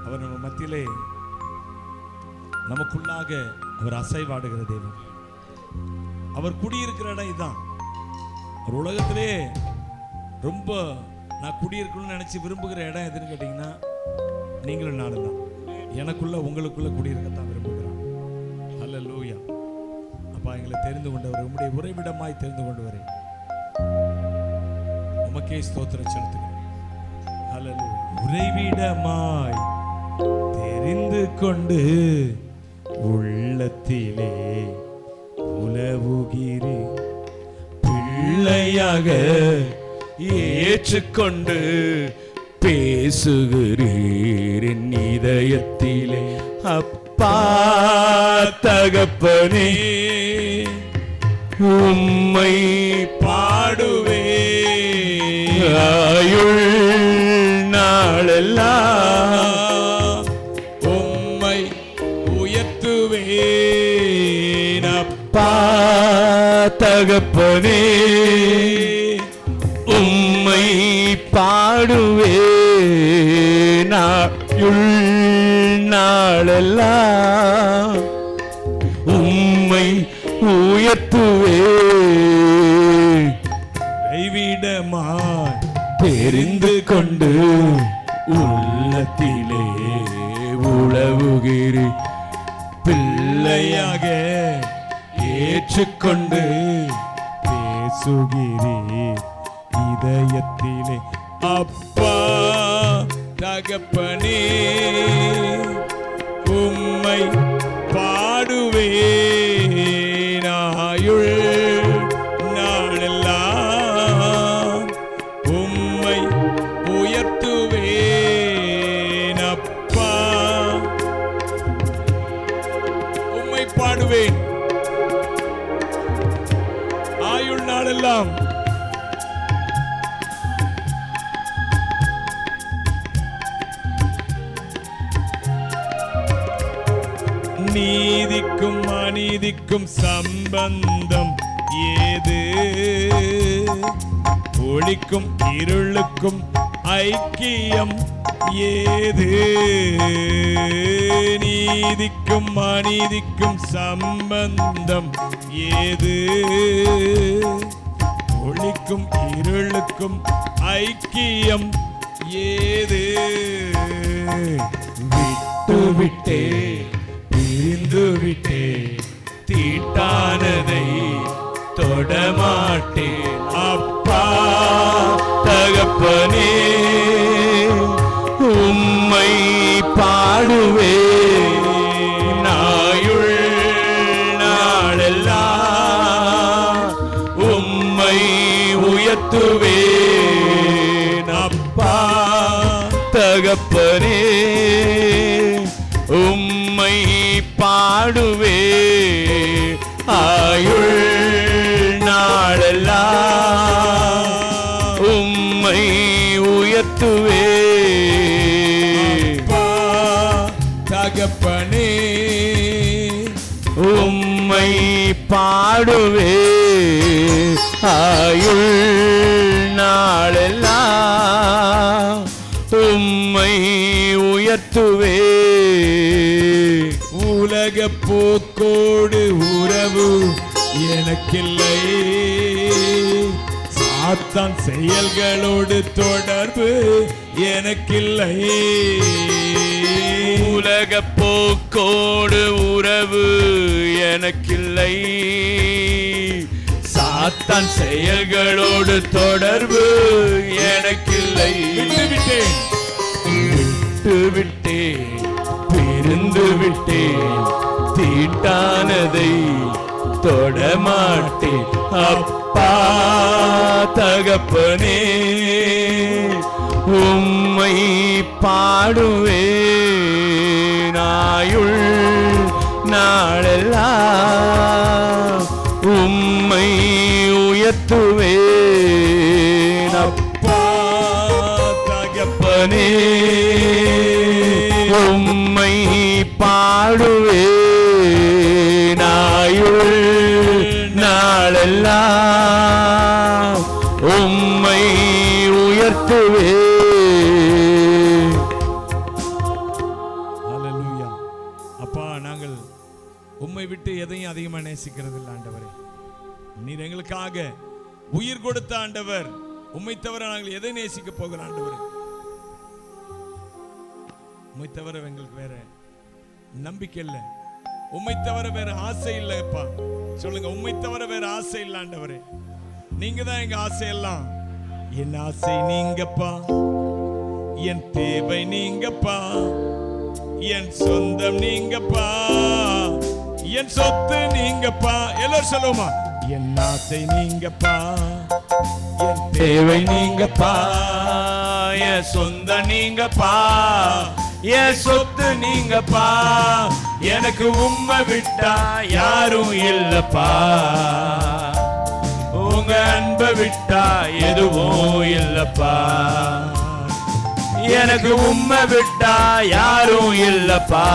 அவர் நம்ம மத்தியிலே நமக்குள்ளாக அவர் அசைவாடுகிற தேவன். அவர் குடியிருக்கிற இடம் இதுதான். ஒரு உலகத்திலே ரொம்ப நான் குடியிருக்கணும்னு நினைச்சு விரும்புகிற இடம் எதுன்னு கேட்டீங்கன்னா நீங்களும் நானும் தான். எனக்குள்ள உங்களுக்குள்ள குடியிருக்கத்தான் விரும்புகிறான். ஹல்லேலூயா. அப்பா, எங்களை தெரிந்து கொண்டவர், உம்முடைய உறைவிடமாய் தெரிந்து கொண்டவரே, உமக்கே ஸ்தோத்திரம் செலுத்துகிறேன். ஹல்லேலூயா. உறைவிடமாய் தெரிந்து கொண்டு உள்ளத்திலே உலவுகிறே, பிள்ளையாக ஏற்றுக்கொண்டு பேசுகிறீர் என் இதயத்திலே. அப்பா தகப்பனே, உம்மை பாடுவே ஆயுள் நாளெல்லாம், உம்மை உயர்த்துவேன். அப்பா தகப்பனே, உம்மை பாடுவேன் ஆயுள் நாளெல்லாம், உம்மை உயர்த்துவேன். கைவிடமாய் தெரிந்து கொண்டு உள்ளத்திலே உலவுகிறேன், பிள்ளையாக ஏற்றுக்கொண்டு பேசுகிறேன் இதயத்திலே. அப்பா தகப்பனே, உம்மை பாடுவேன் ஆயுள் நாளெல்லாம், உம்மை உயர்த்துவேன். அப்பா உம்மை பாடுவேன் ஆயுள் நாளெல்லாம். நீதிக்கும் அநீதிக்கும் சம்பந்தம் ஏது? ஒளிக்கும் இருளுக்கும் ஐக்கியம் ஏது? நீதிக்கும் அநீதிக்கும் சம்பந்தம் ஏது? ஒளிக்கும் இருளுக்கும் ஐக்கியம் ஏது? விட்டு விட்டே பிரிந்து விட்டே, தீட்டானதை தொடமாட்டேன். அப்பா தகப்பனே, உம்மை பாடுவேன் ஆயுள் நாளெல்லாம், உம்மை உயர்த்துவேன். அப்பா தகப்பனே, உம்மை பாடுவேன் ஆயுள் நாளெல்லாம், உம்மை உயர்த்துவேன். தகப்பனே, உம்மை பாடுவேன் ஆயுள் நாளெல்லாம், உம்மை உயர்த்துவேன். உலக போக்கோடு உறவு எனக்கில்லை, சாத்தான் செயல்களோடு தொடர்பு எனக்கில்லை. உலக போக்கோடு உறவு எனக்கில்லை, சாத்தான் செயல்களோடு தொடர்பு எனக்கில்லை. விட்டு விட்டேன் பிரிந்து விட்டேன், தீட்டானதை தொடமாட்டேன். அப்பா தகப்பனே, உம்மை பாடுவேன் ஆயுள் நாளெல்லாம், உம்மை உயர்த்துவேன். அப்பா தகப்பனே, உம்மை பாடுவேன் ஆயுள் நாளெல்லாம், உம்மை உயர்த்துவேன். விட்டு எதையும் அதிகமா நேசிக்கிறது இல்லை ஆண்டவரே. நீர் எங்களுக்காக உயிர் கொடுத்த ஆண்டவர். உம்மை தவிர நாங்கள் எதை நேசிக்க போகிற ஆண்டவர்? உம்மை தவிர எங்களுக்கு வேற நம்பிக்கை இல்லை. உம்மை தவிர வேற ஆசை இல்லைப்பா. சொல்லுங்க, உம்மை தவிர வேற ஆசை இல்லை ஆண்டவரே. நீங்க தான் எங்க ஆசை எல்லாம். என் ஆசை நீங்கப்பா, என் தேவை நீங்கப்பா, என் சொந்தம் நீங்கப்பா, என் சொத்து நீங்கப்பா. எல்லாரும் சொல்லுவோமா? என் ஆசை நீங்கப்பா, என் தேவை நீங்கப்பா, என் சொந்தம் நீங்கப்பா, என் சொத்து நீங்கப்பா. எனக்கு உம்மை விட்டா யாரும் இல்லப்பா, உங்க அன்பை விட்டா எதுவும் இல்லப்பா. எனக்கு உம்மை விட்டா யாரும் இல்லப்பா,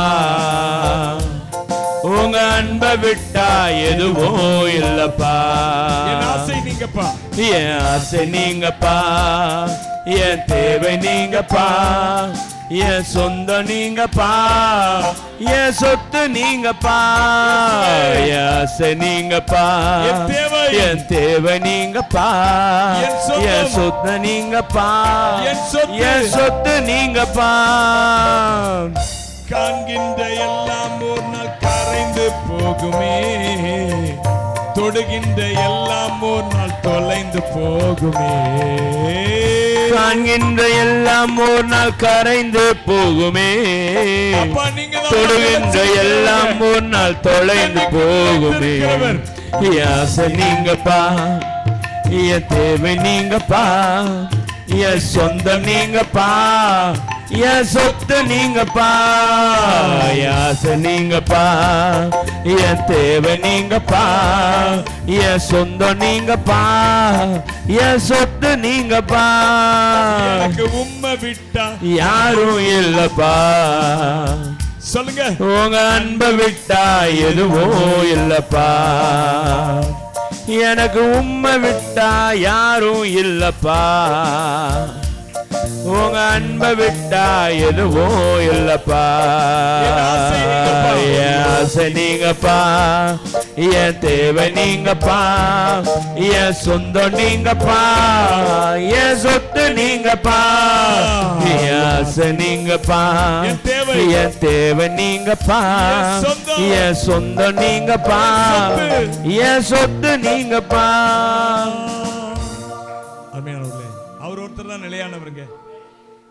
உங்க அன்பை விட்டா எதுவும் இல்லப்பா. என் ஆசை நீங்கப்பா, என் ஆசை நீங்கப்பா, என் தேவை நீங்கப்பா, என் சொந்தம் நீங்கப்பா, என் சொத்து நீங்கப்பா. என் ஆசை நீங்கப்பா, என் தேவை நீங்கப்பா, என் சொத்து நீங்கப்பா, என் சொத்து நீங்கப்பா. காண்கின்ற எல்லாம் ஒரு நாள் கரைந்து போகுமே, தொடுகின்ற எல்லாம் ஒரு நாள் தொலைந்து போகுமே. காண்கின்ற எல்லாம் ஒரு நாள் கரைந்து போகுமே, தொடுகின்ற எல்லாம் ஒரு நாள் தொலைந்து போகுமே. ஆசை நீங்கப்பா, என் தேவை நீங்கப்பா, என் சொந்தம் நீங்கப்பா, என் சொத்து நீங்கப்பா. ஆசை நீங்கப்பா, என் தேவை நீங்கப்பா, என் சொந்தம் நீங்கப்பா, என் சொத்து நீங்கப்பா. எனக்கு உம்மை விட்டா யாரும் இல்லப்பா. சொல்லுங்க, உங்க அன்பை விட்டா எதுவும் இல்லப்பா. எனக்கு உம்மை விட்டா யாரும் இல்லப்பா, உங்க அன்பை விட்டா எதுவும் இல்லப்பா. என் ஆசை நீங்கப்பா, என் தேவை நீங்கப்பா, என் சொந்தம் நீங்கப்பா, என் சொத்து நீங்கப்பா. என் ஆசை நீங்கப்பா, என் தேவை நீங்கப்பா, என் சொந்தம் நீங்கப்பா, என் சொத்து நீங்கப்பா. அருமையானவர்களே, அவர் ஒருத்தர் தான் நிலையானவருங்க.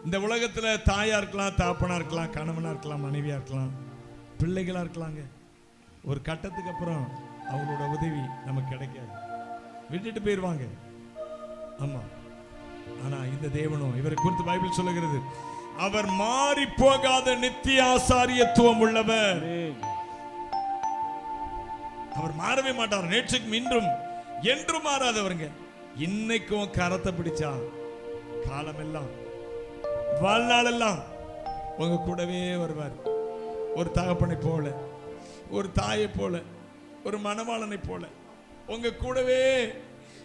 இந்த உலகத்துல தாயா இருக்கலாம், தாப்பனா இருக்கலாம், கணவனா இருக்கலாம், மனைவியா இருக்கலாம், பிள்ளைகளா இருக்கலாங்க. ஒரு கட்டத்துக்கு அப்புறம் அவங்களோட உதவி நமக்கு கிடைக்காது, விட்டுட்டு போயிடுவாங்க. ஆமா, ஆனா இந்த தேவனும், இவரை குறித்து பைபிள் சொல்லுகிறது, அவர் மாறி போகாத நித்திய ஆசாரியத்துவம் உள்ளவர். அவர் மாறவே மாட்டார். நேற்றுக்கும் இன்றும் என்றும் மாறாதவருங்க. இன்னைக்கும் கரத்தை பிடிச்சா காலமெல்லாம் வாழ்நாளெல்லாம் உங்க கூடவே வருவார். ஒரு தகப்பனை போல, ஒரு தாயை போல, ஒரு மணவாளனை போல உங்க கூடவே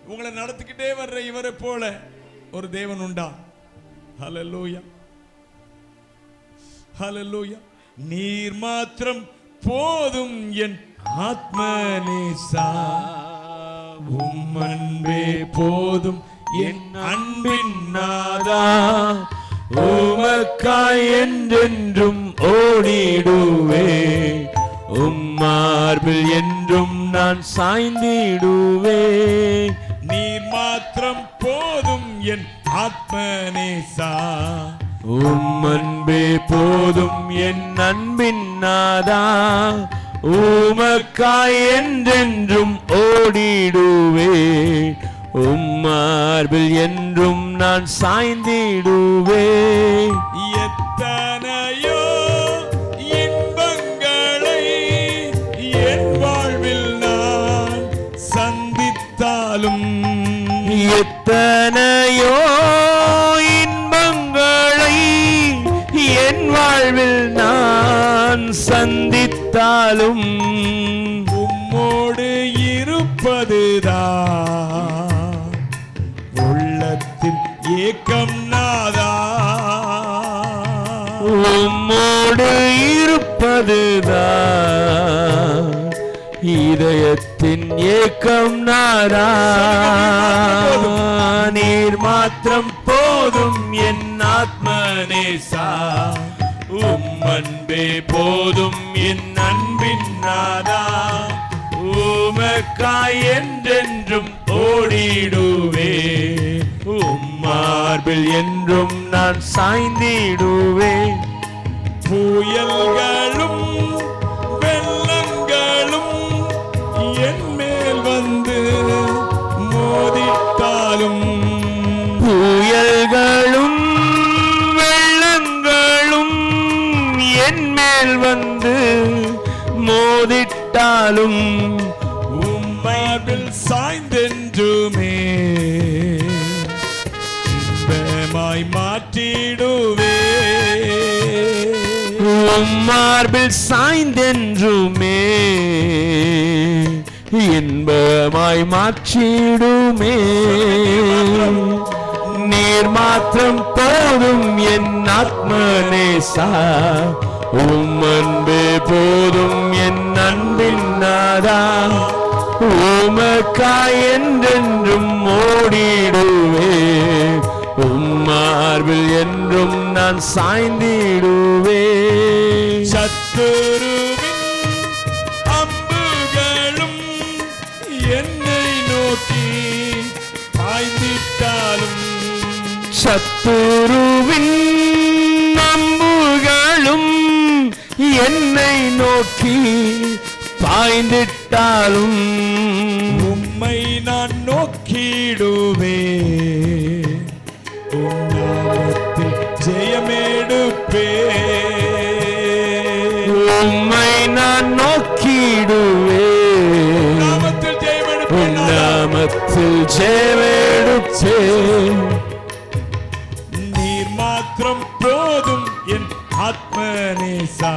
உங்களை நடத்திக்கிட்டே வர்ற இவரை போல ஒரு தேவன் உண்டா? ஹல்லேலூயா, ஹல்லேலூயா. நீர் மாத்திரம் போதும் என் ஆத்மநேசா, உம் அன்பே போதும் என் அன்பின் நாதா. உமக்காய் என்றென்றும் ஓடிடுவே, உம்மார்பில் என்றும் நான் சாய்ந்திடுவே. நீர் மாத்திரம் போதும் என் ஆத்மநேசா, உம் அன்பே போதும் என் அன்பின் நாதா. உமக்காய் என்றென்றும் ஓடிடுவே, உம்மார்பில் என்றும் நான் சாய்ந்திடுவே. எத்தனையோ இன்பங்களை என் வாழ்வில் நான் சந்தித்தாலும், எத்தனையோ இன்பங்களை என் வாழ்வில் நான் சந்தித்தாலும், உம்மோடு இருப்பதுதான் உள்ளத்தில் ஏக்கம் நாதா. உம்மோடு இருப்பதுதான் இதயத்தின் ஏக்கம் நாதா, நீர் மாத்திரம் போதும் என் ஆத்மநேசா, அன்பே போதும் என் அன்பின் நாதா, உமக்காய் என்றென்றும் ஓடிடுவே, மார்பில் என்றும் நான் சாய்ந்திடுவேன். புயல்களும் வெள்ளங்களும் என் மேல் வந்து மோதிட்டாலும், புயல்களும் வெள்ளங்களும் என் மேல் வந்து மோதிட்டாலும், உம்மார்பில் சாய்ந்தென்றுமே இன்பமாய் மாற்றிடுவே, மார்பில் சாய்ந்தென்றுமே இன்பமாய் மாற்றிடுமே. நீர் மாத்திரம் போதும் என் ஆத்மநேசா, அன்பே போதும் என் அன்பின் நாதா, உமக்காய் என்றென்றும் ஓடிடுவே, மார்பில் என்றும் நான் சாய்ந்திடுவே. சத்துருவின் அம்புகளும் என்னை நோக்கி பாய்ந்திட்டாலும், சத்துருவின் அம்புகளும் என்னை நோக்கி பாய்ந்திட்டாலும், உம்மை நான் நோக்கிடுவே, நாமத்தில் ஜெயமெடுப்பே, உம்மை நான் நோக்கிடுவே, நாமத்தில் ஜெயமெடுப்பே, நாமத்தில் ஜெயமெடுப்பே. நீர் மாத்திரம் போதும் என் ஆத்மநேசா,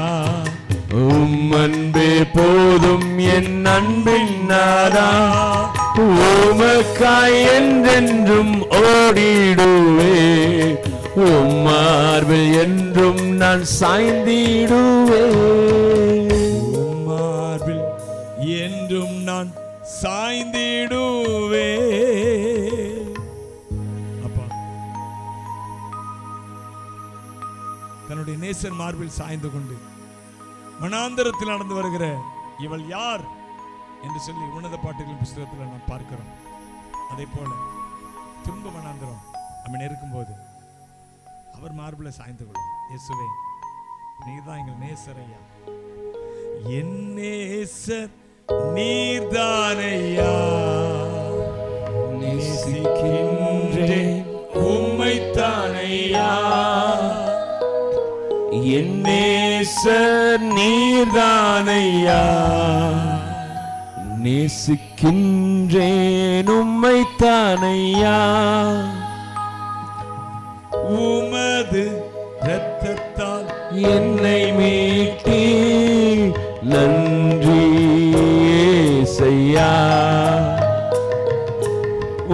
அன்பே போதும் என் அன்பின் நாதா, உமக்காய் என்றென்றும் ஓடிடுவே, மார்பில் என்றும் நான் சாய்ந்திடுவே, மார்பில் என்றும் நான் சாய்ந்திடுவே. அப்பா தன்னுடைய நேசன் மார்பில் சாய்ந்து கொண்டு மனாந்தரத்தில் நடந்து வருகிற இவள் யார் என்று சொல்லி உன்னத பாட்டுகளின் புஸ்தகத்தில் நாம் பார்க்கிறோம். அதே போல துன்ப மனாந்தரம் நம்ம இருக்கும்போது அவர் மார்பில் சாய்ந்து கொள்ளும். இயேசுவே, நீதான் எங்கள் நேசர் ஐயா, என் நேசர் நீர்தானையா, நேசிக்கின்றேன் உம்மைத்தானையா, என் நேசர் நீர்தானையா, நேசிக்கின்றேன் உம்மைத்தானையா, உமது இரத்தத்தால் என்னை மீட்டி நன்றி இயேசையா,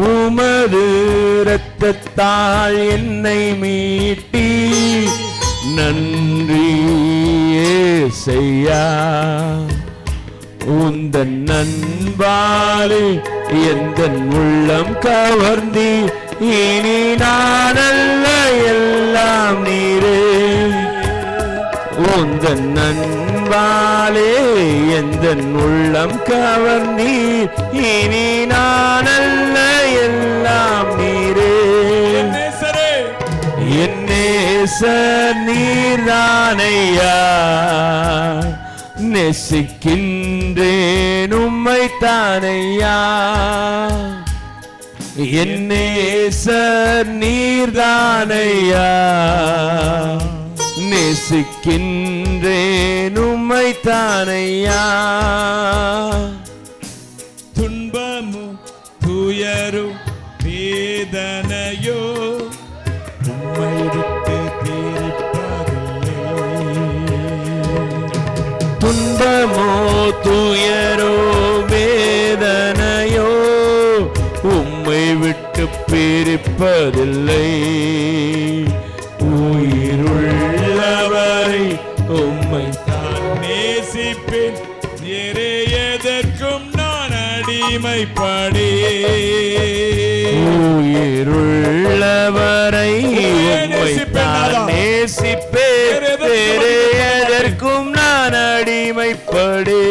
உமது இரத்தத்தால் என்னை மீட்டி நன்றி இயேசையா, உந்தன் அன்பாலே எந்தன் உள்ளம் கவர்ந்தி, இனி நான் அல்ல எல்லாம் நீரே, உந்தன் அன்பாலே எந்தன் உள்ளம் கவர்ந்தி, இனி நான் அல்ல எல்லாம் நீரே, என் நேசர் நீர்தானையா, நேசிக்கின்றேன் உம்மைத்தானையா, என் நேசர் நீர்தானையா, நேசிக்கின்றேன் உம்மைத்தானையா. துன்பமோ துயரும் வேதனையோ உம்மை விட்டு தீர்ப்பதில்லை, துன்பமோ துயரோ வேதனையோ உம்மை விட்டு பிரிப்பதில்லை, உயிருள்ளவரை உம்மை நான் நேசிப்பேன், வேறே எதற்கு அடிமைப்படி உயிருள்ளவரை உம்மைத்தான் நேசிப்பேன், வேறு எதற்கும் நான் அடிமைப்படி.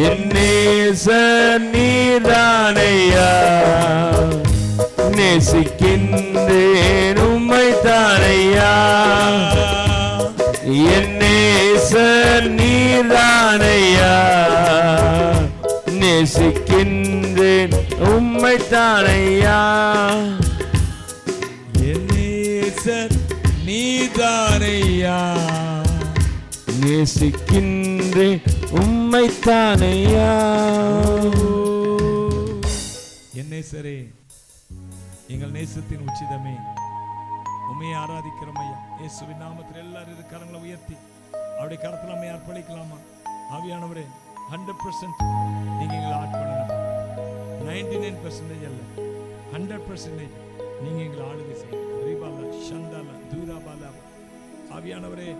என் நேசர் நீர்தானையா, நேசிக்கின்றேன் உம்மைத்தானையா. என் நேசர் நீர்தானையா, நேசிக்கின்றேன் உம்மைத்தானையா. என் நேசர் நீதானையா, நேசிக்கின்றேன் உம்மைத்தானையா. என் நேசரே, எங்கள் நேசத்தின் உச்சிதமே, உம்மையை ஆராதிக்கிறோம் ஐயா. இயேசுவின் நாமத்தில் எல்லாரும் இரு கரங்களை உயர்த்தி அவருடைய கரத்தில் நம்மை அர்ப்பணிக்கலாமா? ஆவியானவரே, 100% நீங்க எங்களை ஆட்பண்ணணும். 99% அல்ல, 100% நீங்க எங்களை ஆளுகை செய்யுங்க. ரீபாலா ஷந்தாலா தூராபாலா. ஆவியானவரே,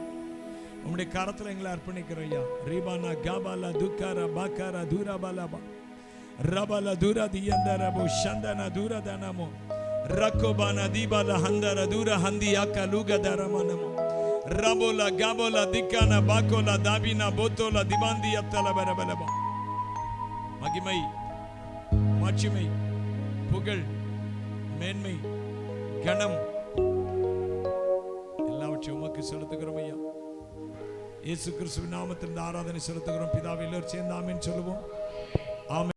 உம்முடைய கரத்தில் எங்களை அர்ப்பணிக்கிறோம் ஐயா. ரீபானா காபாலா துக்காரா பாக்காரா தூராபாலாபா ரபாலா தூரா தியந்தரபோ ஷந்தனா தூரதனமோ ரக்கோபானா தீபாலா ஹந்தர தூர ஹந்தி யாக்கா லூகதரமனமோ ரபோலா காபோலா திக்கானா பாக்கோலா தாபினா போத்தோலா திபாந்தி அத்தல பரபலபா. மகிமை, மாட்சிமை, புகழ், மேன்மை, கணம் எல்லாவற்றையும் உமக்கு செலுத்துகிறோம் ஐயா. இயேசு கிறிஸ்துவின் நாமத்தில் ஆராதனை செலுத்துகிறோம் பிதாவே. எல்லோரும் சேர்ந்து ஆமென் சொல்லுவோம். ஆமென்.